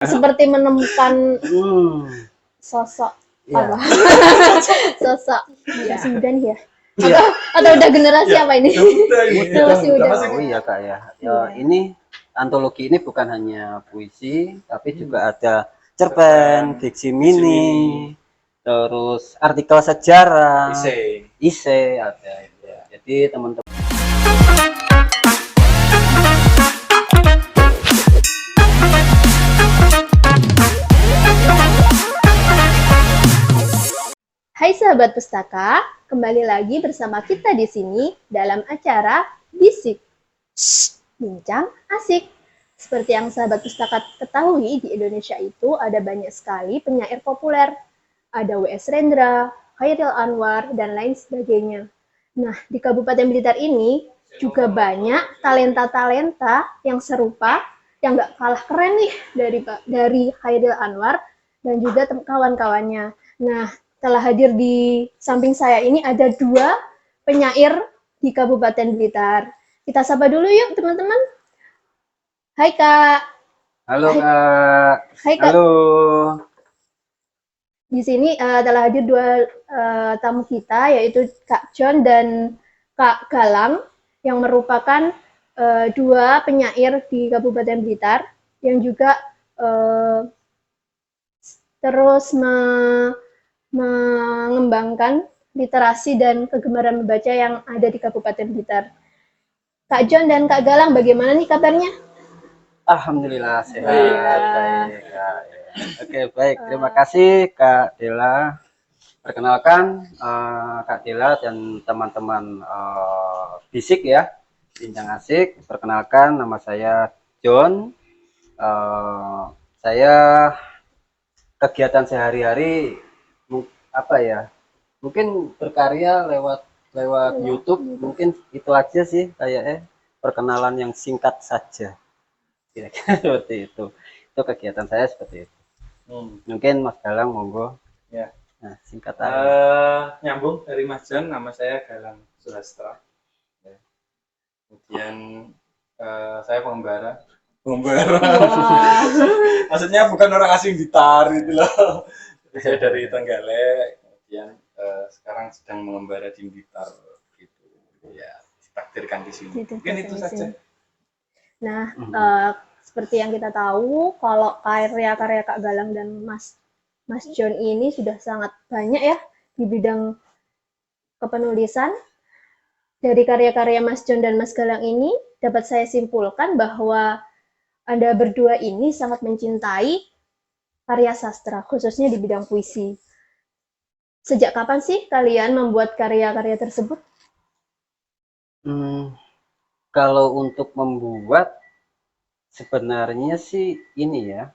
seperti menemukan sosok apa? Sosok masih muda nih ya? Atau udah generasi apa ini? Masih muda. Oh iya Kak ya. Ini antologi ini bukan hanya puisi, tapi juga ada cerpen, diksi mini, terus artikel sejarah, isei ada. Ya. Jadi teman-teman. Hai sahabat pustaka, kembali lagi bersama kita di sini dalam acara Bisik. Bincang asik. Seperti yang sahabat pustaka ketahui, di Indonesia itu ada banyak sekali penyair populer. Ada W.S. Rendra, Khairil Anwar, dan lain sebagainya. Nah, di Kabupaten Blitar ini juga banyak talenta-talenta yang serupa, yang gak kalah keren nih dari Khairil Anwar dan juga kawan-kawannya. Nah, telah hadir di samping saya ini ada dua penyair di Kabupaten Blitar. Kita sapa dulu yuk teman-teman. Hai Kak. Halo Kak. Hai Kak. Halo. Di sini telah hadir dua tamu kita, yaitu Kak John dan Kak Galang, yang merupakan dua penyair di Kabupaten Blitar, yang juga terus mengembangkan literasi dan kegemaran membaca yang ada di Kabupaten Blitar. Kak John dan Kak Galang, bagaimana nih kabarnya? Alhamdulillah sehat. Baik, Kak. Oke, baik. Terima kasih Kak Dela. Perkenalkan Kak Dela dan teman-teman Bisik ya, Bincang Asik. Perkenalkan nama saya John. Saya kegiatan sehari-hari apa ya? Mungkin berkarya lewat YouTube. Mungkin itu aja sih kayaknya perkenalan yang singkat saja. Kira-kira seperti itu. Itu kegiatan saya seperti itu. Mungkin Mas Galang monggo. Ya. Nah, singkat aja. Nyambung dari Mas Jan, nama saya Galang Surastra. Ya. Kemudian saya pengembara. Maksudnya bukan orang asing Blitar gitu loh. Saya dari Trenggalek. Kemudian sekarang sedang mengembara di Blitar gitu. Ya, ditakdirkan di sini. Mungkin itu saja. Nah, seperti yang kita tahu, kalau karya-karya Kak Galang dan Mas John ini sudah sangat banyak ya di bidang kepenulisan. Dari karya-karya Mas John dan Mas Galang ini, dapat saya simpulkan bahwa Anda berdua ini sangat mencintai karya sastra, khususnya di bidang puisi. Sejak kapan sih kalian membuat karya-karya tersebut? Kalau untuk membuat, sebenarnya sih ini ya,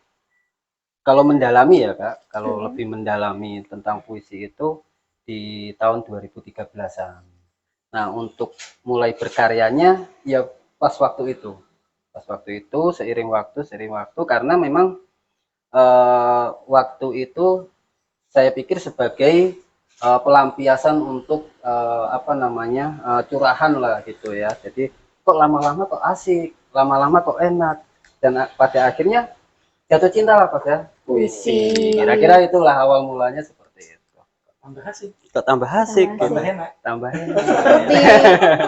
kalau mendalami ya Kak, kalau lebih mendalami tentang puisi itu di tahun 2013-an. Nah, untuk mulai berkaryanya ya pas waktu itu. Pas waktu itu seiring waktu karena memang waktu itu saya pikir sebagai pelampiasan untuk apa namanya curahan lah gitu ya. Jadi kok lama-lama kok asik, lama-lama kok enak, dan pada akhirnya jatuh cinta lah pada puisi. Kira-kira itulah awal mulanya seperti itu. Tambah asik. Tambah asik, tambah enak. Tambah enak.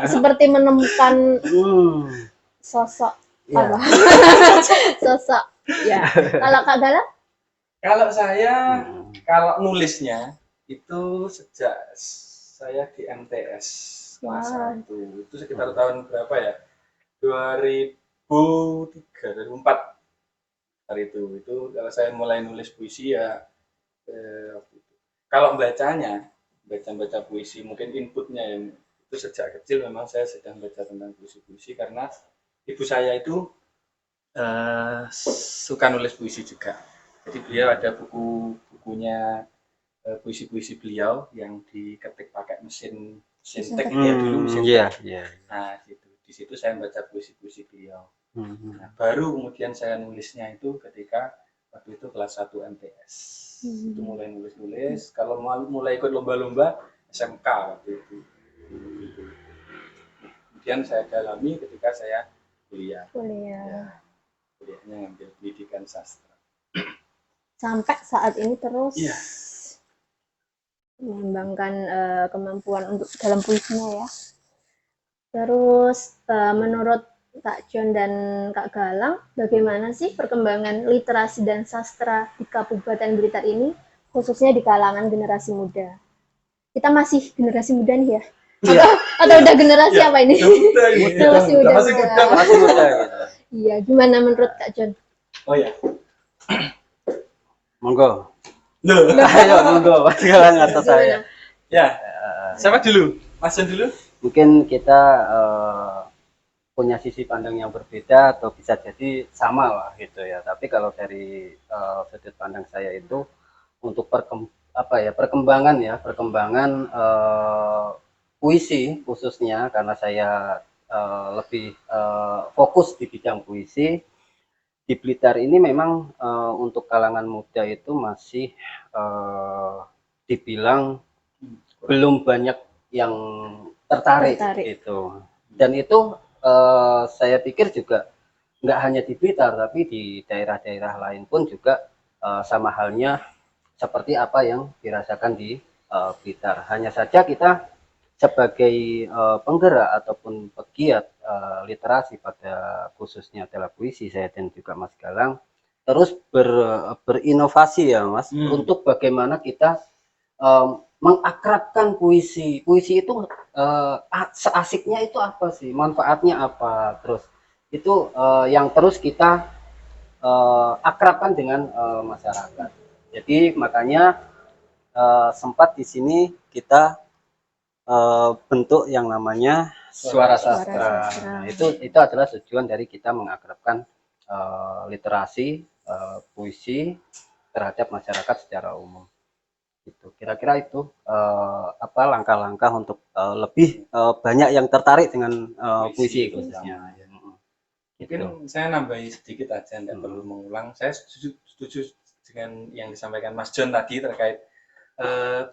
Seperti menemukan sosok apa? Sosok. Ya. Kalau Kak Galang? Kalau saya, kalau nulisnya itu sejak saya di MTS kelas 1. Itu sekitar tahun berapa ya? 2003, 2004 hari itu. Itu kalau saya mulai nulis puisi ya waktu itu. Kalau baca puisi, mungkin inputnya yang itu sejak kecil memang saya sedang baca tentang puisi-puisi karena ibu saya itu suka nulis puisi juga. Jadi beliau ada bukunya puisi-puisi beliau yang diketik pakai mesin tik ya dulu mesin tik. Nah, di situ saya baca puisi-puisi beliau. Nah, baru kemudian saya nulisnya itu ketika waktu itu kelas 1 MTS. Itu mulai nulis-nulis. Kalau mulai ikut lomba-lomba SMK waktu itu. Kemudian saya dalami ketika saya kuliah. Ya, kuliahnya ngambil pendidikan sastra. sampai saat ini terus Iya. mengembangkan kemampuan untuk dalam puisinya ya. Terus menurut Kak John dan Kak Galang, bagaimana sih perkembangan literasi dan sastra di Kabupaten Blitar ini, khususnya di kalangan generasi muda? Kita masih generasi muda nih ya? Iya. Atau udah generasi Iya, apa ini? udah muda ini. Udah masih muda. Masih muda. Masih muda gitu. Iya, gimana menurut Kak John? Oh ya. Monggo. Loh. Ayo monggo, Mas Galang atau saya. Ya. Siapa dulu? Mas John dulu? Mungkin kita punya sisi pandang yang berbeda atau bisa jadi sama lah gitu ya. Tapi kalau dari sudut pandang saya itu untuk perkembangan puisi khususnya karena saya lebih fokus di bidang puisi di Blitar ini memang untuk kalangan muda itu masih dibilang belum banyak yang tertarik. Gitu. Dan itu saya pikir juga nggak hanya di Blitar tapi di daerah-daerah lain pun juga sama halnya seperti apa yang dirasakan di Blitar. Hanya saja kita sebagai penggerak ataupun pegiat literasi pada khususnya adalah puisi, saya dan juga Mas Galang terus berinovasi ya Mas untuk bagaimana kita mengakrabkan puisi. Puisi itu seasiknya itu apa sih, manfaatnya apa, terus itu yang terus kita akrabkan dengan masyarakat. Jadi makanya sempat di sini kita bentuk yang namanya suara sastra. Nah, itu adalah tujuan dari kita mengakrabkan literasi puisi terhadap masyarakat secara umum. Gitu. Kira-kira itu langkah-langkah untuk lebih banyak yang tertarik dengan puisi khususnya. Mungkin saya nambahi sedikit aja, tidak perlu mengulang. Saya setuju dengan yang disampaikan Mas John tadi terkait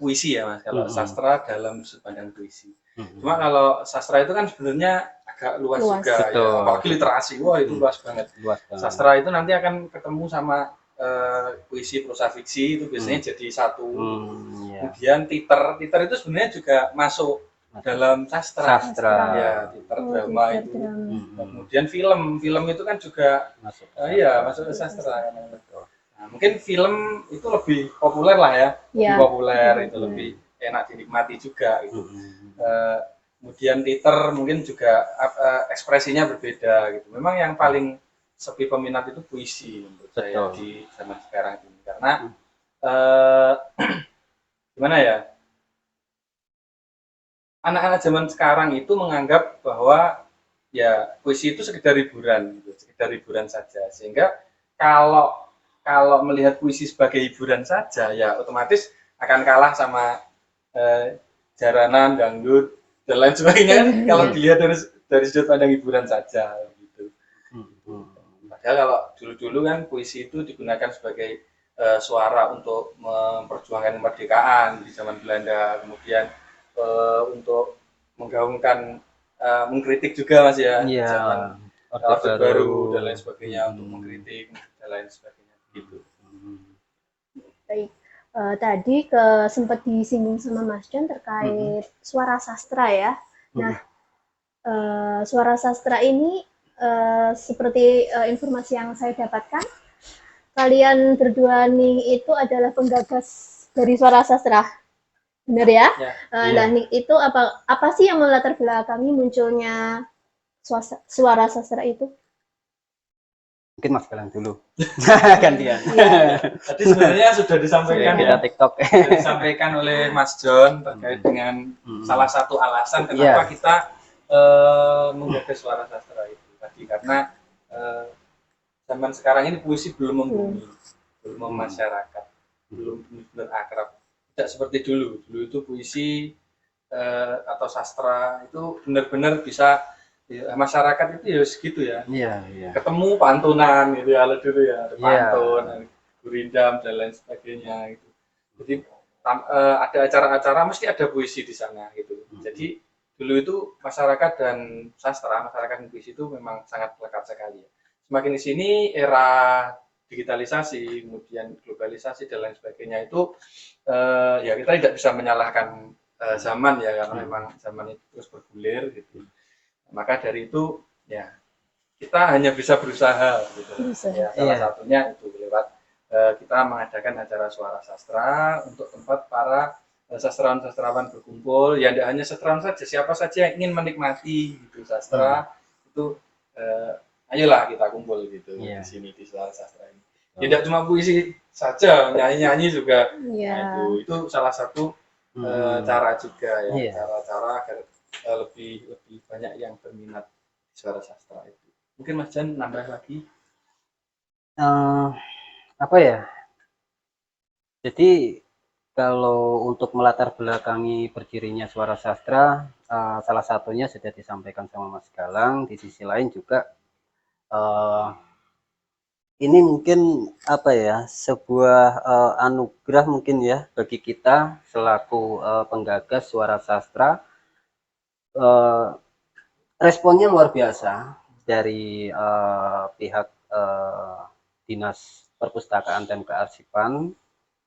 puisi ya Mas. Kalau sastra dalam sudut pandang puisi. Cuma kalau sastra itu kan sebenarnya agak luas juga. Ya. Apalagi literasi, wah itu luas banget. Sastra itu nanti akan ketemu sama puisi, prosa fiksi itu biasanya jadi satu. Kemudian titer itu sebenarnya juga masuk dalam sastra. Ya, titer drama itu. Kemudian film itu kan juga masuk ke sastra. Nah, mungkin film itu lebih populer lah ya, lebih populer itu lebih enak dinikmati juga gitu. Kemudian titer mungkin juga ekspresinya berbeda gitu. Memang yang paling sepi peminat itu puisi menurut saya di zaman sekarang ini karena gimana ya, anak-anak zaman sekarang itu menganggap bahwa ya puisi itu sekedar hiburan gitu, sekedar hiburan saja, sehingga kalau melihat puisi sebagai hiburan saja ya otomatis akan kalah sama jaranan, dangdut dan lain sebagainya kan kalau dilihat dari sudut pandang hiburan saja gitu. Padahal kalau dulu-dulu kan puisi itu digunakan sebagai suara untuk memperjuangkan kemerdekaan di zaman Belanda, kemudian untuk menggaungkan mengkritik juga Mas ya, zaman Orde Baru dan lain sebagainya untuk mengkritik dan lain sebagainya gitu. Baik, tadi sempat disinggung sama Mas John terkait suara sastra ya. Nah, suara sastra ini seperti informasi yang saya dapatkan, kalian berdua nih itu adalah penggagas dari suara sastra, benar ya? Nah, itu apa sih yang melatar belakangi munculnya suara sastra itu? Mungkin Mas Galang dulu. Gantian. Tadi sebenarnya sudah disampaikan TikTok. Disampaikan oleh Mas John terkait dengan salah satu alasan kenapa kita menggagas suara sastra itu tadi, karena zaman sekarang ini puisi belum membumi, belum memasyarakat, belum benar-benar akrab. Tidak seperti dulu. Dulu itu puisi atau sastra itu benar-benar bisa masyarakat itu ya segitu ya. Ketemu pantunan gitu ya, dulu ya, ada pantun, gurindam dan lain sebagainya gitu. Jadi ada acara-acara mesti ada puisi di sana gitu. Jadi dulu itu masyarakat dan sastra, masyarakat dan puisi itu memang sangat lekat sekali ya. Semakin di sini era digitalisasi, kemudian globalisasi dan lain sebagainya itu ya kita tidak bisa menyalahkan zaman ya, karena memang zaman itu terus bergulir gitu. Maka dari itu ya kita hanya bisa berusaha gitu. Ya, salah satunya itu lewat kita mengadakan acara suara sastra untuk tempat para sastrawan-sastrawan berkumpul. Ya tidak hanya sastrawan saja, siapa saja yang ingin menikmati gitu sastra itu ayolah kita kumpul gitu di sini di Suara Sastra ini. Tidak cuma puisi saja, nyanyi-nyanyi juga. Nah, itu salah satu cara juga ya, cara-cara agar lebih banyak yang berminat di Suara Sastra itu. Mungkin Mas Jan nambah lagi. Apa ya? Jadi kalau untuk melatar belakangi berdirinya Suara Sastra, salah satunya sudah disampaikan sama Mas Galang. Di sisi lain juga ini mungkin apa ya, sebuah anugerah mungkin ya bagi kita selaku penggagas Suara Sastra. Responnya luar biasa dari pihak Dinas Perpustakaan dan Kearsipan,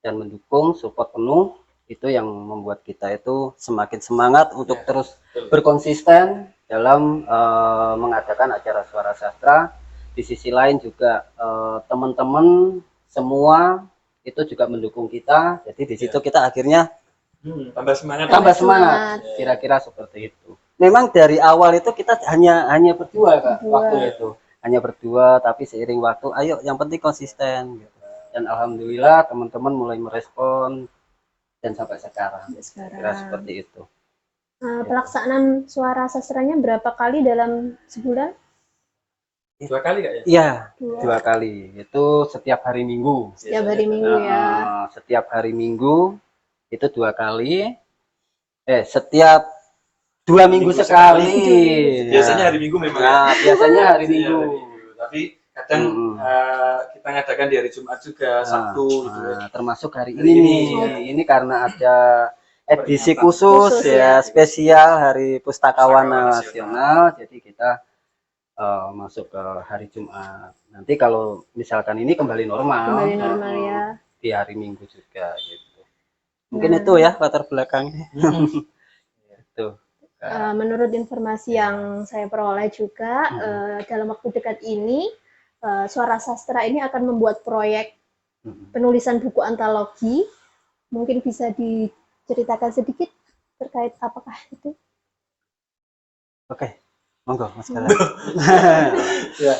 dan mendukung support penuh. Itu yang membuat kita itu semakin semangat untuk terus berkonsisten dalam mengadakan acara Suara Sastra. Di sisi lain juga teman-teman semua itu juga mendukung kita, jadi di situ kita akhirnya tambah semangat kira-kira seperti itu. Memang dari awal itu kita hanya berdua Kak, waktu itu hanya berdua, tapi seiring waktu ayo yang penting konsisten gitu. Dan alhamdulillah teman-teman mulai merespon dan sampai sekarang. Kira seperti itu. Pelaksanaan Suara Sastranya berapa kali dalam sebulan? 2 kali Kak ya? Iya, 2 kali. Itu setiap hari Minggu. Setiap hari Minggu ya. Setiap hari Minggu itu 2 kali. Setiap 2 minggu sekali. Biasanya hari Minggu memang. Nah, biasanya hari Minggu. Tapi kadang kita ngadakan di hari Jumat juga, Sabtu gitu ya. Termasuk hari ini. Ini karena ada edisi khusus ya, spesial Hari Pustakawan Nasional. Jadi kita masuk ke hari Jumat. Nanti kalau misalkan ini kembali normal ya. Di hari Minggu juga gitu. Mungkin itu ya latar belakangnya. Itu. Menurut informasi yang saya peroleh juga, dalam waktu dekat ini Suara Sastra ini akan membuat proyek penulisan buku antologi. Mungkin bisa diceritakan sedikit terkait apakah itu? Oke, monggo Mas Galang. Ya.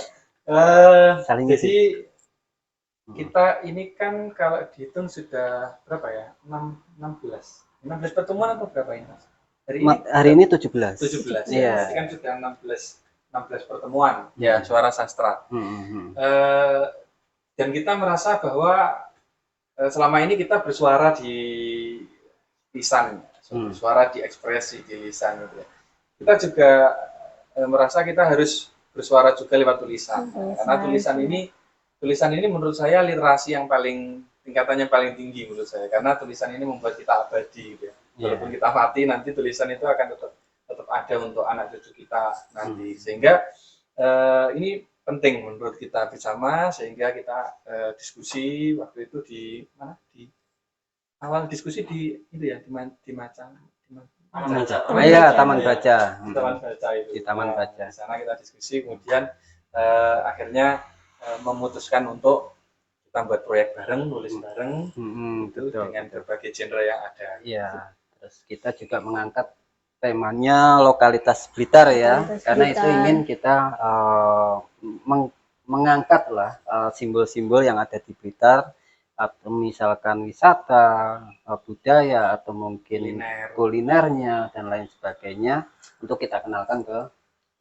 Jadi kita ini kan kalau dihitung sudah berapa ya? 16 pertemuan atau berapa ini Mas? Hari ini 17. 17 ya. Kan sudah 16 pertemuan ya Suara Sastra. Dan kita merasa bahwa selama ini kita bersuara di lisan, bersuara di ekspresi di lisan gitu ya. Kita juga merasa kita harus bersuara juga lewat tulisan. Karena tulisan ini menurut saya literasi yang tingkatannya paling tinggi menurut saya, karena tulisan ini membuat kita abadi gitu ya. Walaupun kita mati, nanti tulisan itu akan tetap ada untuk anak cucu kita nanti. Sehingga ini penting menurut kita bersama, sehingga kita diskusi waktu itu di mana? Di awal diskusi di itu ya, di Taman Baca. Di Taman Baca. Di sana kita diskusi, kemudian akhirnya memutuskan untuk kita buat proyek bareng, nulis bareng, dengan berbagai genre yang ada. Iya. Terus kita juga mengangkat temanya lokalitas Blitar ya, karena itu ingin kita mengangkat lah simbol-simbol yang ada di Blitar, atau misalkan wisata, budaya, atau mungkin kulinernya dan lain sebagainya, untuk kita kenalkan ke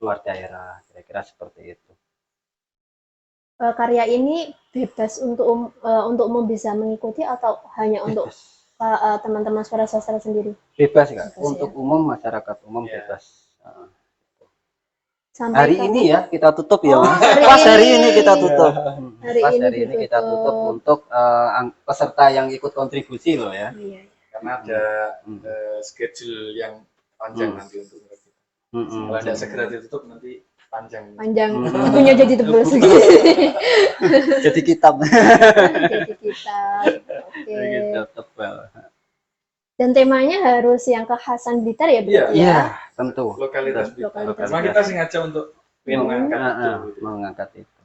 luar daerah, kira-kira seperti itu. Karya ini bebas untuk umum bisa mengikuti atau hanya untuk teman-teman Suara Sastra sendiri? Bebas Kak, untuk umum, masyarakat umum bebas. Hari ini ya kita tutup ya Mas. Pas hari ini kita tutup. Hari ini kita tutup untuk peserta yang ikut kontribusi loh ya. Karena ada schedule yang panjang nanti untuk mereka. Kalau tidak segera ditutup nanti Panjang. Bukunya jadi tebal segini. Jadi kitab. Jadi kitab. Oke. Gitu, tebal. Dan temanya harus yang kekhasan Blitar ya berarti ya? Iya, tentu. Lokalitas Lokalitas. Cuma kita sengaja untuk mengangkat itu. Mengangkat itu.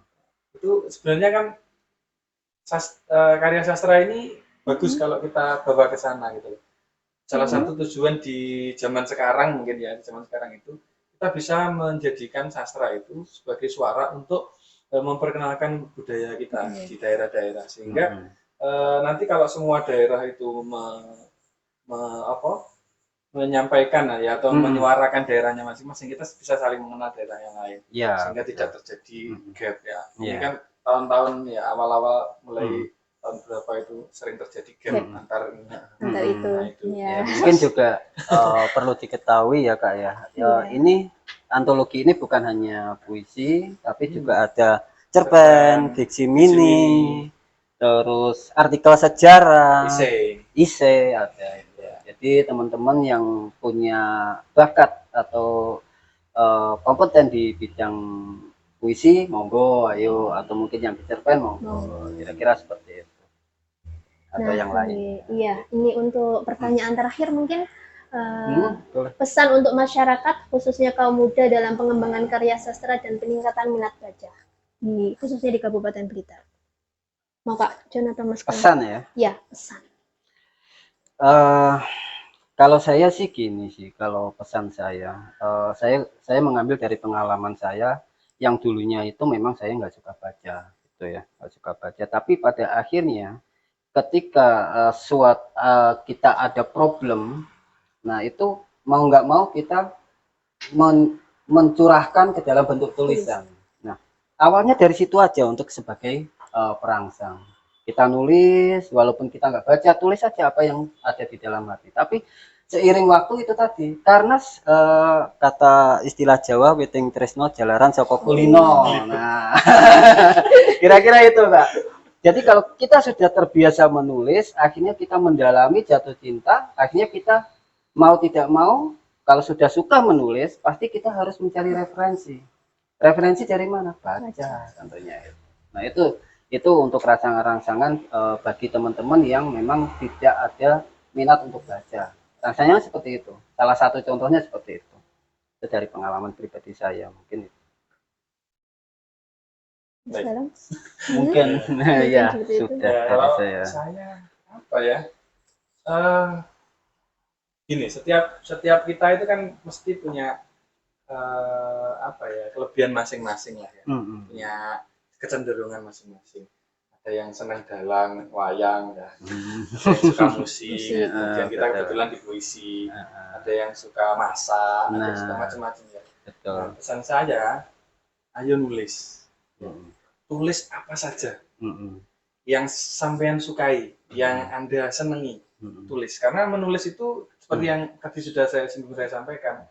Itu sebenarnya kan karya sastra ini bagus kalau kita bawa ke sana gitu. Salah satu tujuan di zaman sekarang mungkin ya, di zaman sekarang itu kita bisa menjadikan sastra itu sebagai suara untuk memperkenalkan budaya kita di daerah-daerah sehingga nanti kalau semua daerah itu menyampaikan ya atau menyuarakan daerahnya masing-masing, kita bisa saling mengenal daerah yang lain sehingga tidak terjadi gap ya. Ini kan tahun-tahun ya awal-awal mulai tahun berapa itu sering terjadi gap antar itu. Ya, mungkin juga perlu diketahui ya Kak ya. Ini antologi ini bukan hanya puisi, tapi juga ada cerpen, diksi mini, terus artikel sejarah, isei ada. Jadi teman-teman yang punya bakat atau kompeten di bidang puisi, monggo, ayo, atau mungkin yang cerpen, monggo, kira-kira seperti itu. Atau yang lain. Iya, ini untuk pertanyaan terakhir mungkin pesan untuk masyarakat, khususnya kaum muda dalam pengembangan karya sastra dan peningkatan minat baca, khususnya di Kabupaten Blitar. Mau Kak Jonathan Mas? Pesan ya? Iya, pesan. Kalau saya sih gini sih, kalau pesan saya mengambil dari pengalaman saya yang dulunya itu memang saya nggak suka baca, gitu ya, nggak suka baca. Tapi pada akhirnya ketika kita ada problem, nah itu mau nggak mau kita mencurahkan ke dalam bentuk tulisan. Nah, awalnya dari situ aja untuk sebagai perangsang. Kita nulis, walaupun kita nggak baca, tulis saja apa yang ada di dalam hati. Tapi seiring waktu itu tadi, karena kata istilah Jawa, weting tresno jalaran saka kulino. Nah, kira-kira itu Kak. Jadi kalau kita sudah terbiasa menulis, akhirnya kita mendalami, jatuh cinta, akhirnya kita mau tidak mau, kalau sudah suka menulis, pasti kita harus mencari referensi. Referensi dari mana? Baca tentunya. Nah itu untuk rangsangan bagi teman-teman yang memang tidak ada minat untuk baca. Rasanya seperti itu. Salah satu contohnya seperti itu. Itu dari pengalaman pribadi saya mungkin. Mungkin ya sudah dari saya. Saya apa ya? Gini, setiap kita itu kan mesti punya kelebihan masing-masing lah ya. Punya kecenderungan masing-masing. Ada yang senang dalang, wayang, ya. Ada yang suka musik, kemudian kita kebetulan di puisi. Ada yang suka masak, ada yang suka macam-macam ya. Nah, pesan saya, ayo nulis. Tulis apa saja yang sampean sukai, yang Anda senangi, tulis. Karena menulis itu seperti yang tadi sudah saya sampaikan,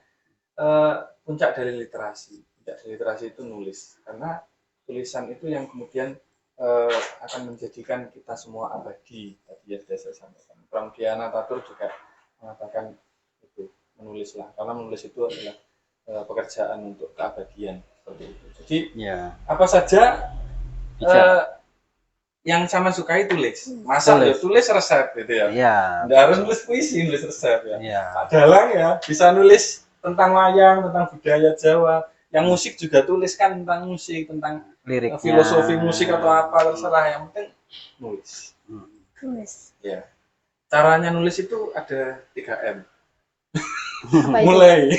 puncak dari literasi. Puncak dari literasi itu nulis. Karena tulisan itu yang kemudian akan menjadikan kita semua abadi. Tadi ya sudah saya sampaikan. Pramudiana Tatur juga mengatakan itu, menulislah. Karena menulis itu adalah pekerjaan untuk keabadian. Seperti itu. Jadi apa saja yang sama sukai tulis. Masak ya tulis resep gitu ya. Nggak harus nulis puisi, nulis resep ya. Pak Dalang ya bisa nulis tentang wayang, tentang budaya Jawa. Yang musik juga tuliskan tentang musik, tentang liriknya, filosofi musik atau apa terserah, yang penting nulis. Nulis. Ya. Caranya nulis itu ada 3M. mulai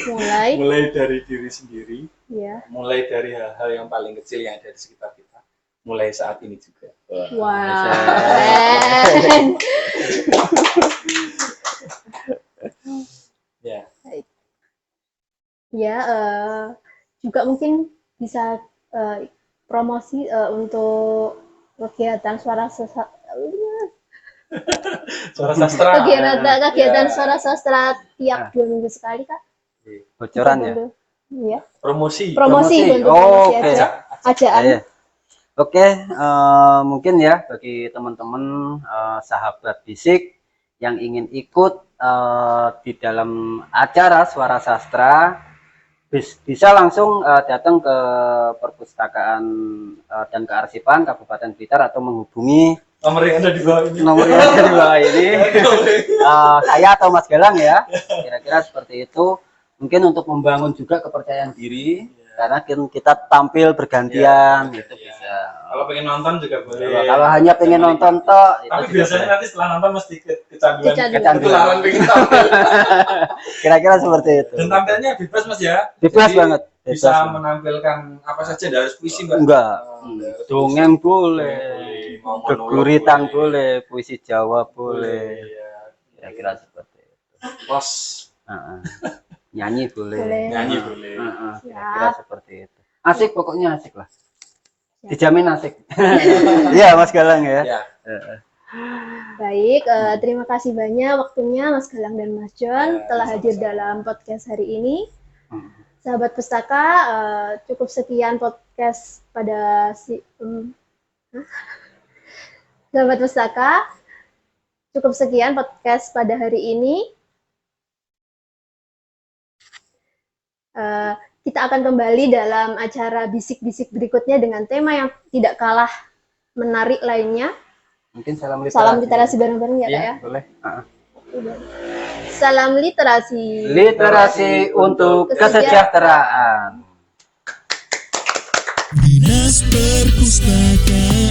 dari diri sendiri, mulai dari hal-hal yang paling kecil yang ada di sekitar kita, mulai saat ini juga. Juga mungkin bisa promosi untuk kegiatan suara sastra. Kegiatan suara sastra tiap 2 minggu sekali Kak. Bocoran ya? Iya. Promosi. Ajaan. Oke, mungkin ya bagi teman-teman sahabat Bisik yang ingin ikut di dalam acara Suara Sastra, bisa langsung datang ke perpustakaan dan kearsipan Kabupaten Blitar atau menghubungi Nomor yang ada di bawah ini. nomor yang ada di bawah ini. Saya atau Mas Galang ya, kira-kira seperti itu. Mungkin untuk membangun juga kepercayaan diri, karena kita tampil bergantian, gitu bisa. Kalau pengen nonton juga boleh. Kalau hanya pengen nonton toh, Tapi itu biasanya nanti setelah nonton mesti kecanduan. Kecanduan. Ketularan pengen tampil. kira-kira seperti itu. Dan tampilnya bebas Mas ya. Bebas Jadi banget. Bisa Bebas. menampilkan apa saja, tidak harus puisi Mbak. Enggak. Harus Dongeng boleh, mau monolog geguritan boleh. boleh, puisi Jawa boleh. Iya. Kira-kira seperti itu. Pos Nyanyi boleh. Boleh. nyanyi boleh. Kira-kira seperti itu. Asik, pokoknya asik lah. Dijamin asik. Iya Mas Galang ya. Ya. Baik, terima kasih banyak waktunya Mas Galang dan Mas John telah hadir dalam podcast hari ini. Sahabat Pustaka, cukup sekian podcast pada Sahabat Pustaka, cukup sekian podcast pada hari ini. Kita akan kembali dalam acara bisik-bisik berikutnya dengan tema yang tidak kalah menarik lainnya. Mungkin salam Literasi bareng-bareng ya, Kak ya? Boleh. Salam literasi. Literasi untuk kesejahteraan. Dinas Perpustakaan